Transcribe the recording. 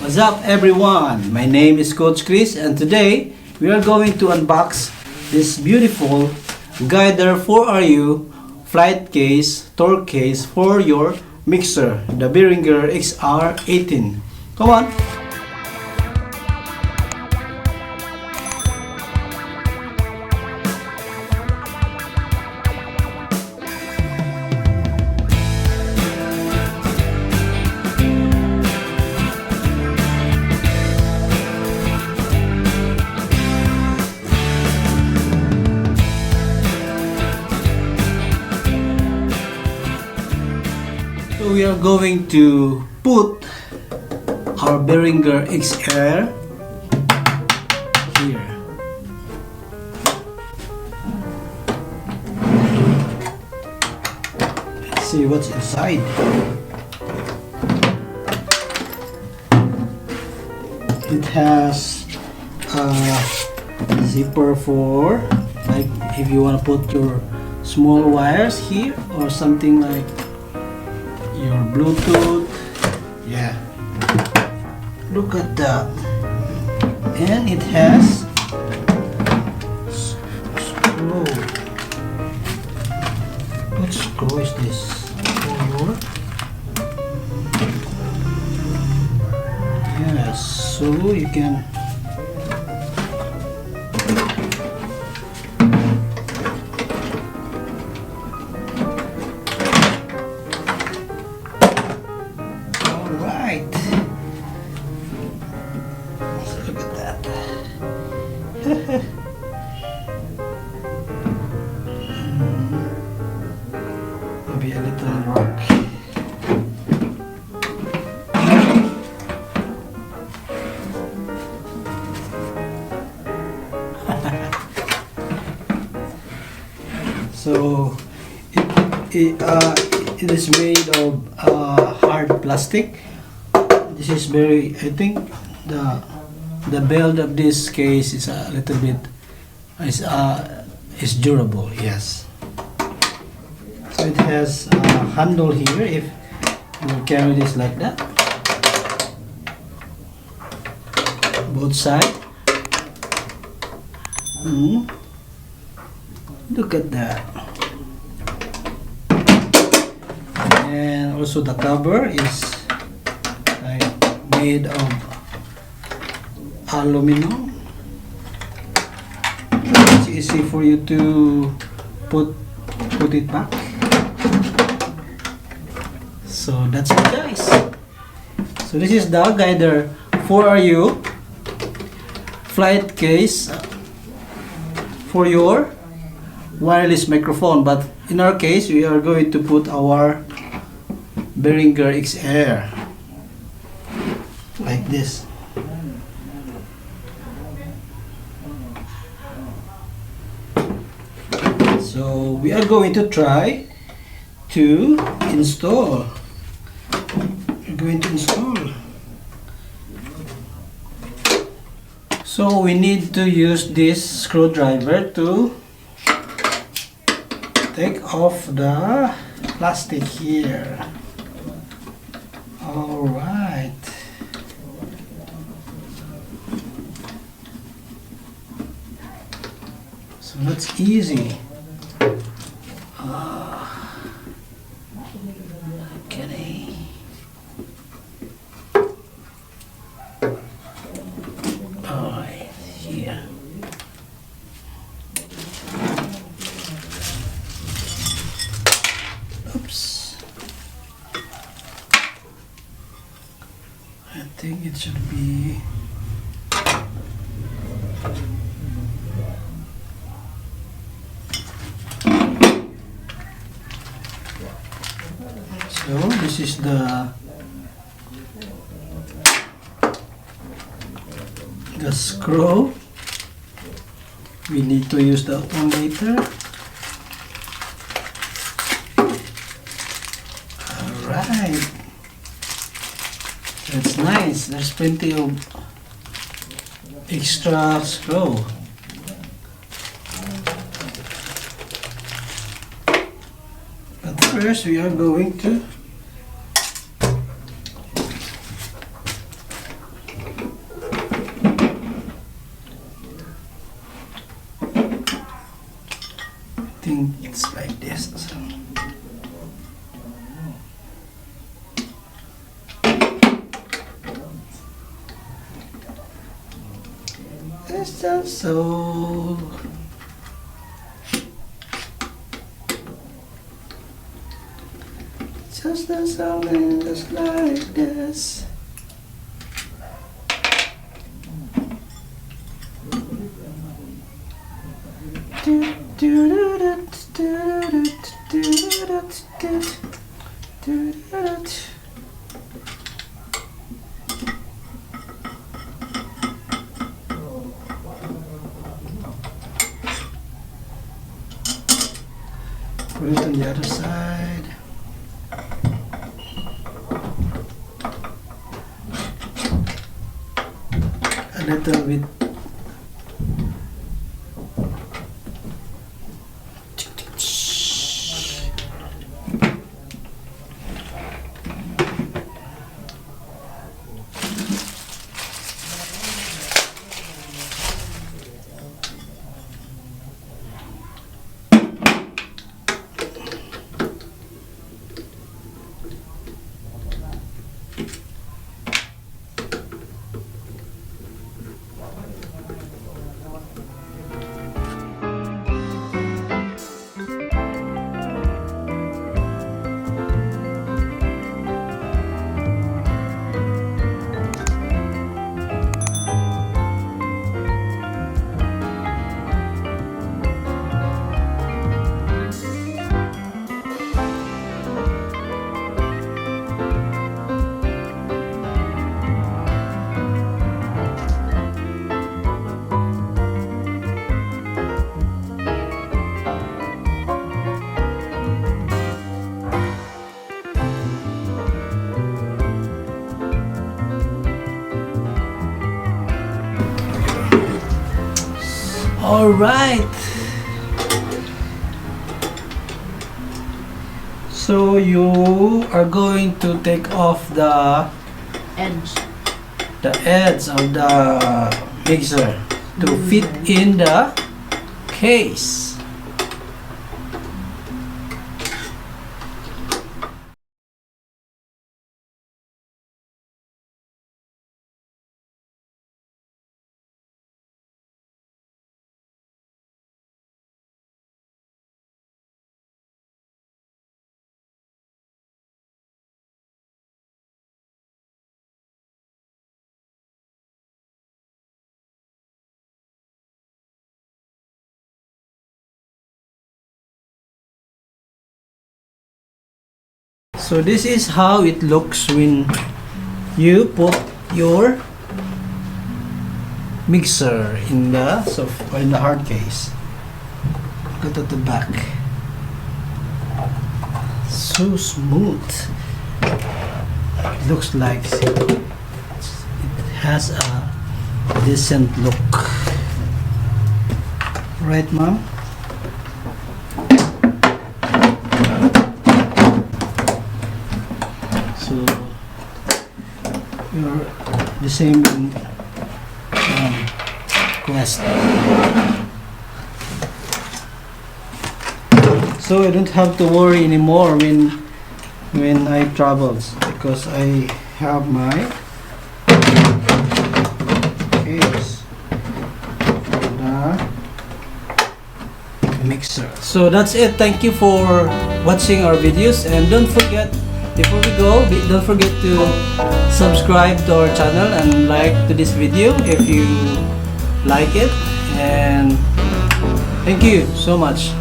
What's up everyone? My name is Coach Chris and today we are going to unbox this beautiful GUIDER 4RU flight case, torque case for your mixer, the BEHRINGER XR18. Come on! So we are going to put our BEHRINGER XR here. Let's see what's inside. It has a zipper for, like, if you want to put your small wires here or something like your Bluetooth. Yeah, look at that. And it has screw. What screw is this? Yes, so you can look at that. Maybe a little rock. So it is made of hard plastic. This is very, I think the build of this case is a little bit is durable. Yes. So it has a handle here if you carry this like that. Both sides. Look at that. And also the cover is made of aluminum. It's easy for you to put it back. So that's it, guys. So this is the GUIDER 4RU flight case for your wireless microphone, but in our case we are going to put our BEHRINGER XR like this. So we are going to try to install. We're going to install. So we need to use this screwdriver to take off the plastic here. All right. So that's easy. Okay. Alright, here. Oops. I think it should be. So this is the screw. We need to use that one later. Alright. That's nice. There's plenty of extra screw. But first we are going to this. It's just so. Just the sound and just like this. Put it on the other side. A little bit. All right. So you are going to take off the edge of the mixer to fit in the case. So this is how it looks when you put your mixer in the hard case. Look at the back. So smooth. It looks like it has a decent look. Right, Mom? So you're the same in Quest. So I don't have to worry anymore when I travels because I have my case for the mixer. So that's it. Thank you for watching our videos, and don't forget, before we go, don't forget to subscribe to our channel and like to this video if you like it, and thank you so much.